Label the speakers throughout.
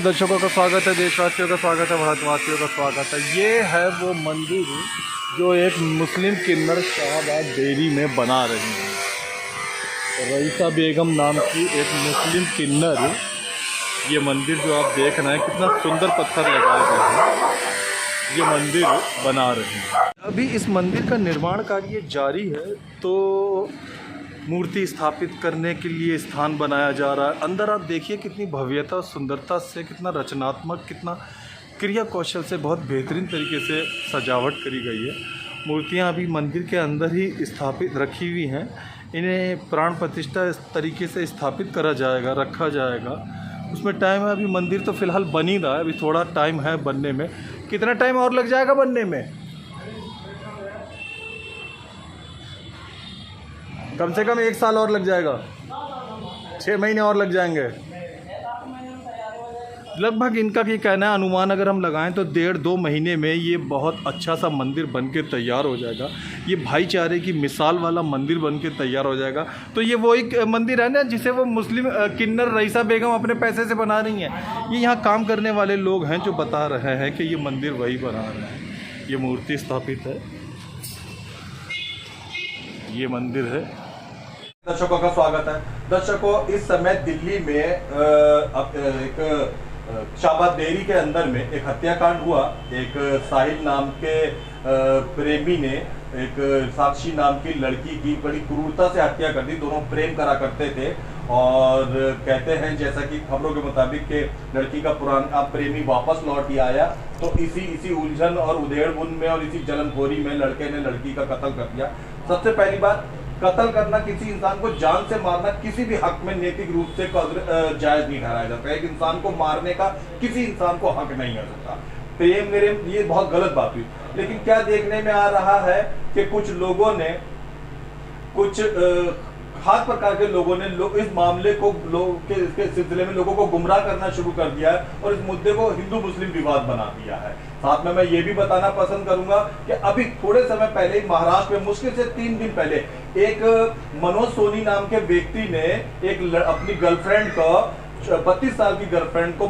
Speaker 1: दर्शकों का स्वागत है, देशवासियों का स्वागत है, भारतवासियों का स्वागत है। ये है वो मंदिर जो एक मुस्लिम किन्नर शाहबाद डेयरी में बना रही है। रईसा बेगम नाम की एक मुस्लिम किन्नर ये मंदिर जो आप देख रहे हैं, कितना सुंदर पत्थर लगाए गए हैं, ये मंदिर बना रही है। अभी इस मंदिर का निर्माण कार्य जारी है, तो मूर्ति स्थापित करने के लिए स्थान बनाया जा रहा है। अंदर आप देखिए कितनी भव्यता और सुंदरता से, कितना रचनात्मक, कितना क्रिया कौशल से बहुत बेहतरीन तरीके से सजावट करी गई है। मूर्तियां अभी मंदिर के अंदर ही स्थापित रखी हुई हैं। इन्हें प्राण प्रतिष्ठा इस तरीके से स्थापित करा जाएगा, रखा जाएगा। उसमें टाइम है, अभी मंदिर तो फ़िलहाल बन ही रहा है, अभी थोड़ा टाइम है बनने में। कितना टाइम और लग जाएगा बनने में? कम से कम 1 साल और लग जाएगा, 6 महीने और लग जाएंगे लगभग। इनका भी कहना है, अनुमान अगर हम लगाएं तो 1.5-2 महीने में ये बहुत अच्छा सा मंदिर बन के तैयार हो जाएगा। ये भाईचारे की मिसाल वाला मंदिर बन के तैयार हो जाएगा। तो ये वो एक मंदिर है ना जिसे वो मुस्लिम किन्नर रईसा बेगम अपने पैसे से बना रही हैं। ये यहाँ काम करने वाले लोग हैं जो बता रहे हैं कि ये मंदिर वही बना रहे हैं। ये मूर्ति स्थापित है, ये मंदिर है। दर्शकों का स्वागत है। दर्शकों, इस समय दिल्ली में एक शाहबाद डेयरी के अंदर में एक हत्याकांड हुआ। एक साहिल नाम के प्रेमी ने एक साक्षी नाम की लड़की की बड़ी क्रूरता से हत्या कर दी। दोनों प्रेम करा करते थे और कहते हैं, जैसा कि खबरों के मुताबिक कि लड़की का पुराना प्रेमी वापस लौट ही आया, तो इसी उलझन और उधेड़बुन में और इसी जलनखोरी में लड़के ने लड़की का कत्ल कर दिया। सबसे पहली बात, कत्ल करना, किसी इंसान को जान से मारना किसी भी हक में नैतिक रूप से जायज नहीं ठहराया जाता। एक इंसान को मारने का किसी इंसान को हक नहीं हो सकता। प्रेम मेरे, ये बहुत गलत बात हुई। लेकिन क्या देखने में आ रहा है कि कुछ लोगों ने, कुछ खास प्रकार के लोगों ने इस मामले को इसके सिलसिले में लोगों को गुमराह करना शुरू कर दिया है और इस मुद्दे को हिंदू मुस्लिम विवाद बना दिया है। साथ में मैं ये भी बताना पसंद करूंगा कि अभी थोड़े समय पहले महाराष्ट्र में, मुश्किल से 3 दिन पहले, एक मनोज सोनी नाम के व्यक्ति ने अपनी गर्लफ्रेंड को, 32 साल की गर्लफ्रेंड को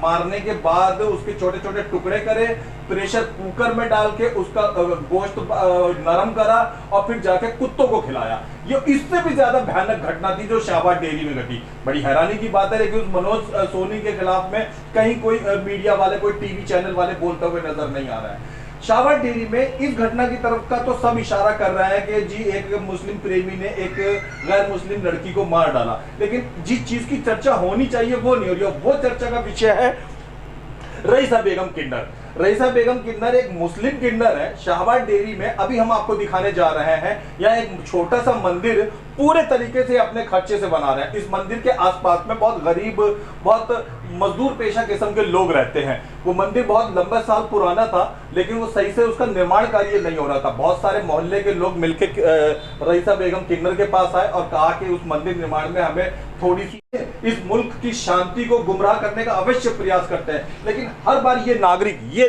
Speaker 1: मारने के बाद उसके छोटे छोटे टुकड़े करे, प्रेशर कुकर में डाल के उसका गोश्त नरम करा और फिर जाके कुत्तों को खिलाया। ये इससे भी ज्यादा भयानक घटना थी जो शाहबाद डेयरी में घटी। बड़ी हैरानी की बात है, लेकिन उस मनोज सोनी के खिलाफ में कहीं कोई मीडिया वाले, कोई टीवी चैनल वाले बोलते हुए नजर नहीं आ रहा है। शाहबाद डेयरी में इस घटना की तरफ का तो सब इशारा कर रहा है कि जी एक मुस्लिम प्रेमी ने एक गैर मुस्लिम लड़की को मार डाला, लेकिन जिस चीज की चर्चा होनी चाहिए वो नहीं हो रही। वो चर्चा का विषय है रईसा बेगम किन्नर। रईसा बेगम किन्नर एक मुस्लिम किन्नर है। शाहबाद डेयरी में अभी हम आपको दिखाने जा रहे हैं, यहाँ एक छोटा सा मंदिर पूरे तरीके से अपने खर्चे से बना रहे हैं। इस मंदिर के आसपास में बहुत गरीब, बहुत मजदूर पेशा किस्म के लोग रहते हैं। वो मंदिर बहुत लंबे साल पुराना था, लेकिन वो सही से उसका निर्माण कार्य नहीं हो रहा था। बहुत सारे मोहल्ले के लोग मिलकर रईसा बेगम किन्नर के पास आए और कहा कि उस मंदिर निर्माण में हमें थोड़ी सी इस मुल्क की शांति को गुमराह करने का अवश्य प्रयास करते हैं। लेकिन हर बार ये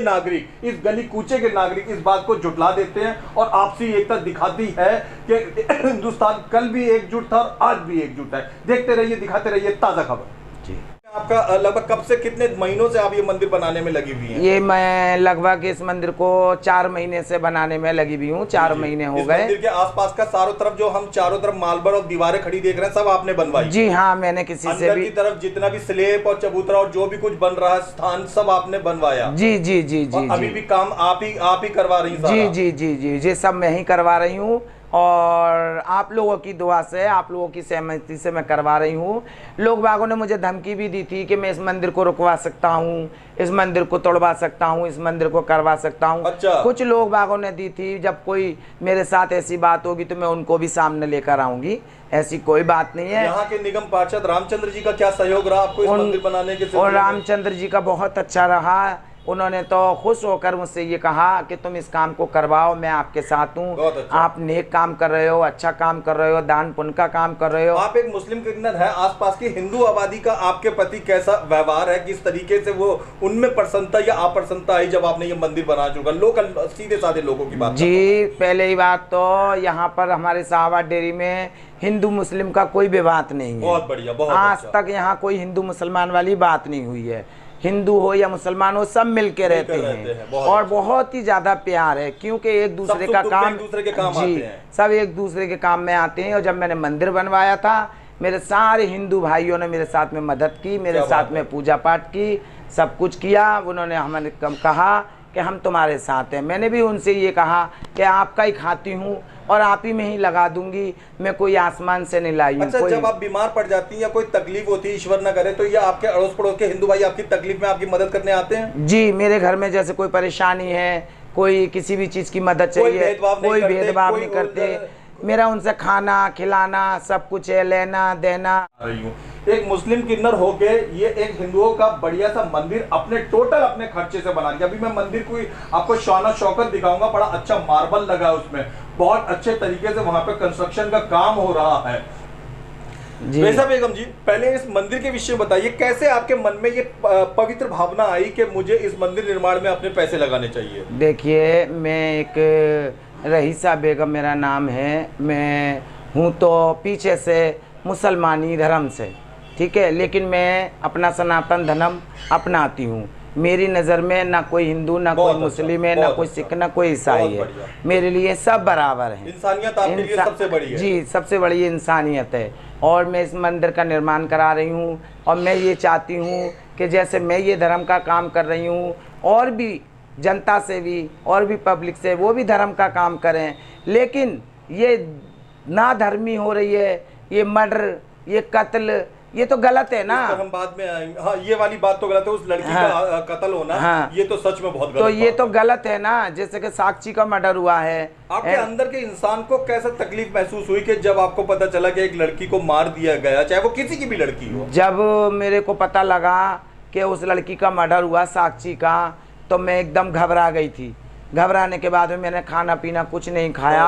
Speaker 1: नागरिक, इस गली कूचे के नागरिक इस बात को झुठला देते हैं और आपसी एकता दिखाती है कि हिंदुस्तान कल भी एकजुट था और आज भी एकजुट है। देखते रहिए, दिखाते रहिए ताजा खबर। जी, आपका लगभग कब से, कितने महीनों से आप ये मंदिर बनाने में लगी हुई हैं?
Speaker 2: ये मैं लगभग इस मंदिर को 4 महीने से बनाने में लगी हुई हूँ। 4 महीने हो गए।
Speaker 1: मंदिर के आसपास का चारों तरफ, जो हम चारों तरफ मार्बल और दीवारें खड़ी देख रहे हैं, सब आपने बनवाई?
Speaker 2: जी हाँ, मैंने किसी से भी,
Speaker 1: की तरफ जितना भी स्लेब और चबूतरा और जो भी कुछ बन रहा है स्थान, सब आपने बनवाया?
Speaker 2: जी जी जी जी।
Speaker 1: अभी भी काम आप ही करवा रही हैं?
Speaker 2: जी जी जी जी जी, सब मैं ही करवा रही हूँ और आप लोगों की दुआ से, आप लोगों की सहमति से मैं करवा रही हूँ। लोग बागों ने मुझे धमकी भी दी थी कि मैं इस मंदिर को रुकवा सकता हूँ, इस मंदिर को तोड़वा सकता हूँ, इस मंदिर को करवा सकता हूँ।
Speaker 1: अच्छा।
Speaker 2: कुछ लोग बागों ने दी थी। जब कोई मेरे साथ ऐसी बात होगी तो मैं उनको भी सामने लेकर आऊंगी, ऐसी कोई बात नहीं है।
Speaker 1: यहाँ के निगम पार्षद रामचंद्र जी का क्या सहयोग रहा आपको इस मंदिर बनाने के?
Speaker 2: और रामचंद्र जी का बहुत अच्छा रहा। उन्होंने तो खुश होकर मुझसे ये कहा कि तुम इस काम को करवाओ, मैं आपके साथ हूँ।
Speaker 1: अच्छा।
Speaker 2: आप नेक काम कर रहे हो, अच्छा काम कर रहे हो, दान पुण्य का काम कर रहे हो।
Speaker 1: आप एक मुस्लिम किन्नर है, आसपास की हिंदू आबादी का आपके प्रति कैसा व्यवहार है? किस तरीके से वो, उनमें प्रसन्नता या अप्रसन्नता आई जब आपने ये मंदिर बना चुका? लोकल सीधे साधे लोगों की बात
Speaker 2: जी, पहले ही बात तो यहाँ पर हमारे शाहबाद डेयरी में हिंदू मुस्लिम का कोई विवाद नहीं है।
Speaker 1: बहुत बढ़िया, बहुत
Speaker 2: आज तक यहाँ कोई हिंदू मुसलमान वाली बात नहीं हुई है। हिंदू हो या मुसलमान हो, सब मिल के रहते हैं और बहुत ही ज़्यादा प्यार है, क्योंकि एक दूसरे का काम, जी, सब एक दूसरे के काम में आते हैं। और जब मैंने मंदिर बनवाया था, मेरे सारे हिंदू भाइयों ने मेरे साथ में मदद की, मेरे साथ में पूजा पाठ की, सब कुछ किया। उन्होंने हमें कहा कि हम तुम्हारे साथ हैं। मैंने भी उनसे ये कहा कि आपका ही खाती हूँ और आप ही में ही लगा दूंगी, मैं कोई आसमान से नहीं लाई हूँ।
Speaker 1: अच्छा, जब आप बीमार पड़ जाती हैं या कोई तकलीफ होती है, ईश्वर ना करे, तो ये आपके अड़ोस पड़ोस के हिंदू भाई आपकी तकलीफ में आपकी मदद करने आते हैं?
Speaker 2: जी, मेरे घर में जैसे कोई परेशानी है, कोई किसी भी चीज़ की मदद चाहिए, कोई भेदभाव नहीं करते। मेरा उनसे खाना खिलाना सब कुछ है, लेना देना।
Speaker 1: एक मुस्लिम किन्नर होके ये एक हिंदुओं का बढ़िया सा मंदिर अपने खर्चे से बना लिया। अभी मैं मंदिर को आपको शान शौकत दिखाऊंगा, बड़ा अच्छा मार्बल लगा है उसमें, बहुत अच्छे तरीके से वहां पे कंस्ट्रक्शन का काम हो रहा है। वैसा बेगम जी, पहले इस मंदिर के विषय में बताइए, कैसे आपके मन में ये पवित्र भावना आई कि मुझे इस मंदिर निर्माण में अपने पैसे लगाने चाहिए?
Speaker 2: देखिए, मैं एक रहीसा बेगम मेरा नाम है, मैं हूँ तो पीछे से मुसलमानी धर्म से, ठीक है, लेकिन मैं अपना सनातन धर्म अपनाती हूँ। मेरी नज़र में ना कोई हिंदू, ना कोई मुस्लिम है, ना कोई सिख, ना कोई ईसाई है। मेरे लिए सब बराबर है।
Speaker 1: इंसानियत आपके लिए सबसे बड़ी है।
Speaker 2: जी, सबसे बड़ी इंसानियत है। और मैं इस मंदिर का निर्माण करा रही हूँ और मैं ये चाहती हूँ कि जैसे मैं ये धर्म का काम कर रही हूँ, और भी जनता से भी और भी पब्लिक से वो भी धर्म का काम करें। लेकिन ये ना धर्मी हो रही है, ये मर्डर, ये कत्ल, ये तो गलत है ना।
Speaker 1: हम बाद में आएंगे। हाँ, ये वाली बात तो गलत है, उस लड़की का कत्ल होना, ये तो सच में बहुत गलत।
Speaker 2: तो ये तो गलत है ना, जैसे कि साक्षी का मर्डर हुआ है।
Speaker 1: आपके अंदर के इंसान को कैसा तकलीफ महसूस हुई कि जब आपको पता चला कि एक लड़की को मार दिया गया, चाहे वो किसी की भी लड़की हो?
Speaker 2: जब मेरे को पता लगा कि उस लड़की का मर्डर हुआ, साक्षी का, तो मैं एकदम घबरा गई थी। घबराने के बाद में मैंने खाना पीना कुछ नहीं खाया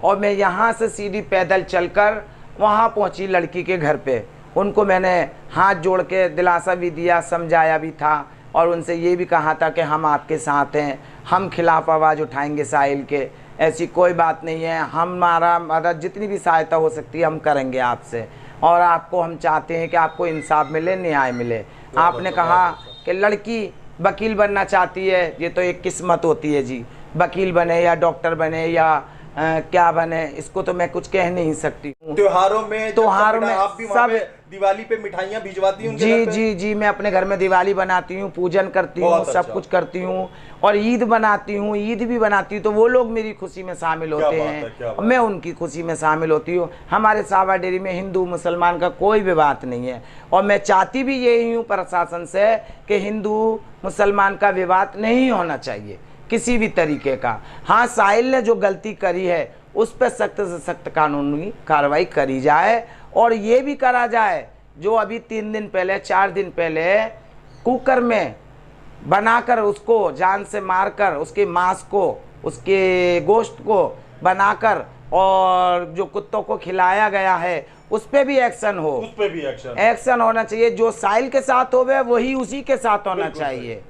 Speaker 2: और मैं यहाँ से सीधी पैदल चलकर वहाँ पहुँची लड़की के घर पे। उनको मैंने हाथ जोड़ के दिलासा भी दिया, समझाया भी था और उनसे ये भी कहा था कि हम आपके साथ हैं, हम खिलाफ आवाज़ उठाएंगे साहिल के, ऐसी कोई बात नहीं है, हमारा मदद जितनी भी सहायता हो सकती है हम करेंगे आपसे, और आपको हम चाहते हैं कि आपको इंसाफ मिले, न्याय मिले। आपने कहा कि लड़की वकील बनना चाहती है, ये तो एक किस्मत होती है जी, वकील बने या डॉक्टर बने या क्या बने, इसको तो मैं कुछ कह नहीं सकती।
Speaker 1: त्योहारों में आप भी
Speaker 2: सब
Speaker 1: दिवाली पे मिठाइयाँ भिजवाती हूँ?
Speaker 2: जी जी जी, मैं अपने घर में दिवाली बनाती हूँ, पूजन करती हूँ, सब कुछ करती हूँ और ईद बनाती हूँ, ईद भी बनाती हूँ। तो वो लोग मेरी खुशी में शामिल होते हैं और मैं उनकी खुशी में शामिल होती हूँ। हमारे सावा डेरी में हिंदू मुसलमान का कोई भी बात नहीं है और मैं चाहती भी यही हूँ प्रशासन से कि हिंदू मुसलमान का विवाद नहीं होना चाहिए किसी भी तरीके का। हाँ, साहिल ने जो गलती करी है उस पर सख्त से सख्त कानूनी कार्रवाई करी जाए और ये भी करा जाए जो अभी 3 दिन पहले 4 दिन पहले कुकर में बनाकर उसको जान से मारकर उसके मांस को, उसके गोश्त को बनाकर और जो कुत्तों को खिलाया गया है उस पे भी एक्शन हो।
Speaker 1: उस पे भी
Speaker 2: एक्शन होना चाहिए। जो साहिल के साथ होवे वही उसी के साथ होना चाहिए।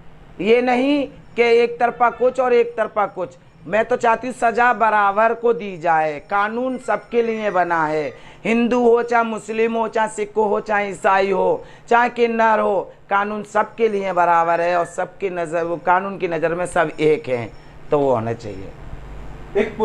Speaker 2: ये नहीं कि एक तरफा कुछ और एक तरफा कुछ। मैं तो चाहती हूँ सजा बराबर को दी जाए। कानून सबके लिए बना है, हिंदू हो चाहे मुस्लिम हो चाहे सिख हो चाहे ईसाई हो चाहे किन्नर हो, कानून सबके लिए बराबर है और सबकी नज़र, वो कानून की नज़र में सब एक हैं, तो वो होना चाहिए।
Speaker 1: एक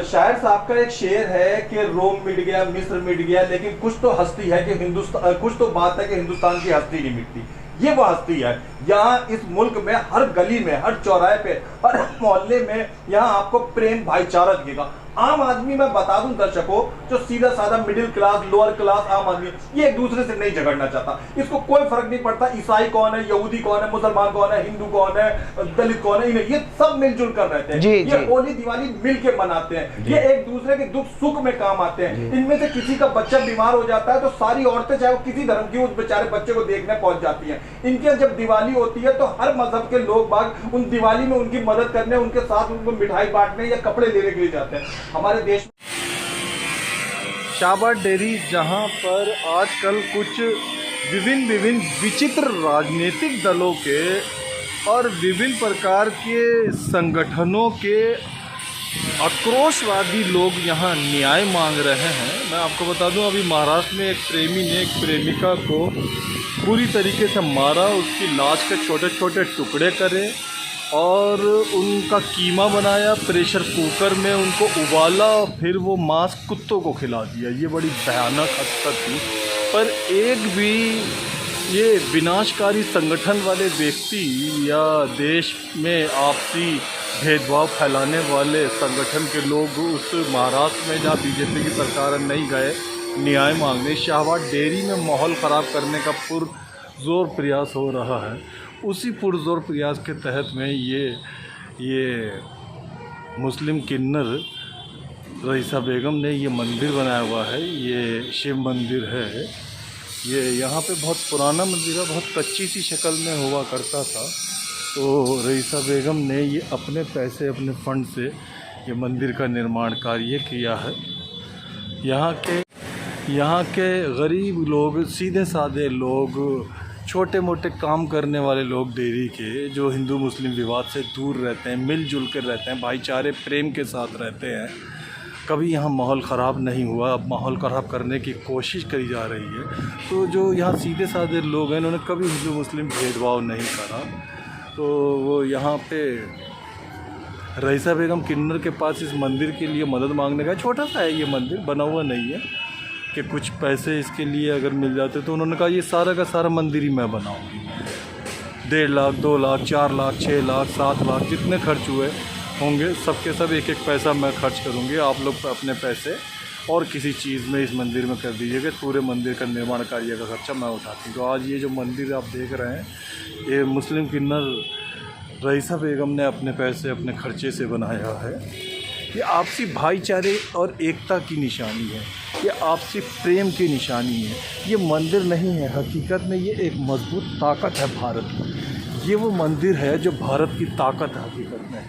Speaker 1: शायर साहब का एक शेर है कि रोम मिट गया, मिस्र मिट गया, लेकिन कुछ तो हस्ती है कि हिंदुस्तान, कुछ तो बात है कि हिंदुस्तान की हस्ती नहीं मिटती। ये वो हस्ती है। यहाँ इस मुल्क में हर गली में, हर चौराहे पे, हर मोहल्ले में यहाँ आपको प्रेम भाईचारा दिखेगा। आम आदमी, मैं बता दूं दर्शकों, जो सीधा साधा मिडिल क्लास, लोअर क्लास आम आदमी, ये एक दूसरे से नहीं झगड़ना चाहता। इसको कोई फर्क नहीं पड़ता ईसाई कौन है, यहूदी कौन है, मुसलमान कौन है, हिंदू कौन है, दलित कौन है, ये सब मिलजुल कर रहते हैं। ये होली दिवाली मिल के मनाते हैं। ये एक दूसरे के दुख सुख में काम आते हैं। इनमें से किसी का बच्चा बीमार हो जाता है तो सारी औरतें, चाहे वो किसी धर्म की, उस बेचारे बच्चे को देखने पहुंच जाती है। इनके जब दिवाली होती है तो हर मजहब के लोग बाग उन दिवाली में उनकी मदद करने, उनके साथ उनको मिठाई बांटने या कपड़े लेने के लिए जाते हैं। हमारे देश में
Speaker 3: शाबा डेयरी, जहां पर आजकल कुछ विभिन्न विचित्र राजनीतिक दलों के और विभिन्न प्रकार के संगठनों के आक्रोशवादी लोग यहाँ न्याय मांग रहे हैं। मैं आपको बता दूं, अभी महाराष्ट्र में एक प्रेमी ने एक प्रेमिका को पूरी तरीके से मारा, उसकी लाश के छोटे छोटे टुकड़े करे और उनका कीमा बनाया, प्रेशर कुकर में उनको उबाला और फिर वो मांस कुत्तों को खिला दिया। ये बड़ी भयानक हरकत थी। पर एक भी ये विनाशकारी संगठन वाले व्यक्ति या देश में आपसी भेदभाव फैलाने वाले संगठन के लोग उस महाराष्ट्र में जहाँ बीजेपी की सरकार नहीं गए न्याय मांगने, शाहबाद डेयरी में माहौल ख़राब करने का पुरजोर प्रयास हो रहा है। उसी पुरजोर प्रयास के तहत में ये मुस्लिम किन्नर रईसा बेगम ने ये मंदिर बनाया हुआ है। ये शिव मंदिर है। ये यहाँ पे बहुत पुराना मंदिर है, बहुत कच्ची सी शक्ल में हुआ करता था। तो रईसा बेगम ने ये अपने पैसे, अपने फंड से ये मंदिर का निर्माण कार्य किया है। यहाँ के गरीब लोग, सीधे साधे लोग, छोटे मोटे काम करने वाले लोग डेयरी के, जो हिंदू मुस्लिम विवाद से दूर रहते हैं, मिलजुल कर रहते हैं, भाईचारे प्रेम के साथ रहते हैं। कभी यहाँ माहौल ख़राब नहीं हुआ। अब माहौल ख़राब करने की कोशिश करी जा रही है। तो जो यहाँ सीधे साधे लोग हैं, इन्होंने कभी हिंदू मुस्लिम भेदभाव नहीं करा। तो वो यहाँ पे रईसा बेगम किन्नर के पास इस मंदिर के लिए मदद मांगने गए। छोटा सा है ये मंदिर, बना हुआ नहीं है कि कुछ पैसे इसके लिए अगर मिल जाते तो उन्होंने कहा ये सारा का सारा मंदिर ही मैं बनाऊँगी। 1.5 लाख, 2 लाख, 4 लाख, 6 लाख, 7 लाख जितने खर्च हुए होंगे सबके सब एक एक पैसा मैं खर्च करूँगी। आप लोग अपने पैसे और किसी चीज़ में इस मंदिर में कर दीजिएगा। पूरे मंदिर का निर्माण कार्य का खर्चा मैं उठाती हूँ। तो आज ये जो मंदिर आप देख रहे हैं, ये मुस्लिम किन्नर रईसा बेगम ने अपने पैसे, अपने खर्चे से बनाया है। ये आपसी भाईचारे और एकता की निशानी है। ये आपसी प्रेम की निशानी है। ये मंदिर नहीं है, हकीकत में ये एक मजबूत ताकत है भारत की। ये वो मंदिर है जो भारत की ताकत है हकीकत में।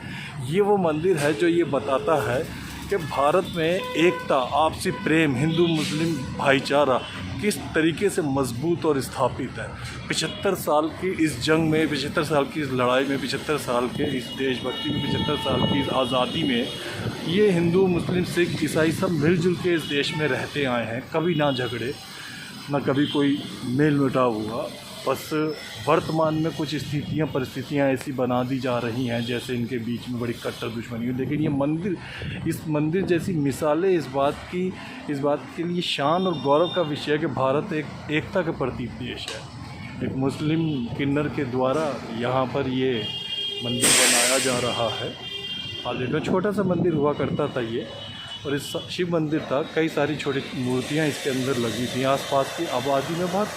Speaker 3: ये वो मंदिर है जो ये बताता है कि भारत में एकता, आपसी प्रेम, हिंदू मुस्लिम भाईचारा किस तरीके से मजबूत और स्थापित है। 75 साल की इस जंग में, 75 साल की इस लड़ाई में, 75 साल के इस देशभक्ति में, 75 साल की इस आज़ादी में ये हिंदू मुस्लिम सिख ईसाई सब मिलजुल के इस देश में रहते आए हैं। कभी ना झगड़े, ना कभी कोई मेल मिटाव हुआ। बस वर्तमान में कुछ स्थितियाँ, परिस्थितियाँ ऐसी बना दी जा रही हैं जैसे इनके बीच में बड़ी कट्टर दुश्मनी हो। लेकिन ये मंदिर, इस मंदिर जैसी मिसालें इस बात के लिए शान और गौरव का विषय है कि भारत एक एकता के प्रतीक देश है। एक मुस्लिम किन्नर के द्वारा यहाँ पर ये मंदिर बनाया जा रहा है। देखो छोटा सा मंदिर हुआ करता था ये, और इस शिव मंदिर था। कई सारी छोटी मूर्तियाँ इसके अंदर लगी थी। आसपास की आबादी में बहुत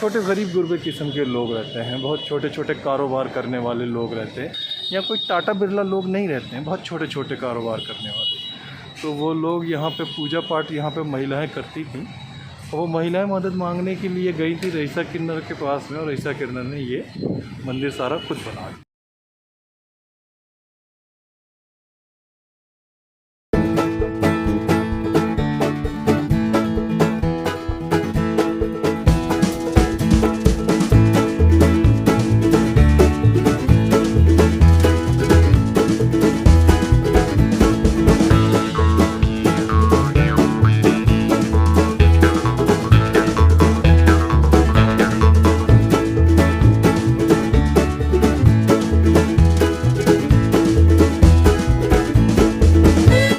Speaker 3: छोटे गरीब गुरबे किस्म के लोग रहते हैं। बहुत छोटे छोटे कारोबार करने वाले लोग रहते हैं। यहाँ कोई टाटा बिरला लोग नहीं रहते हैं, बहुत छोटे छोटे कारोबार करने वाले। तो वो लोग यहाँ पे पूजा पाठ यहाँ पे महिलाएं करती थीं। और वो महिलाएं मदद मांगने के लिए गई थी रईसा किन्नर के पास में, और रईसा किन्नर ने ये मंदिर सारा खुद बना दिया।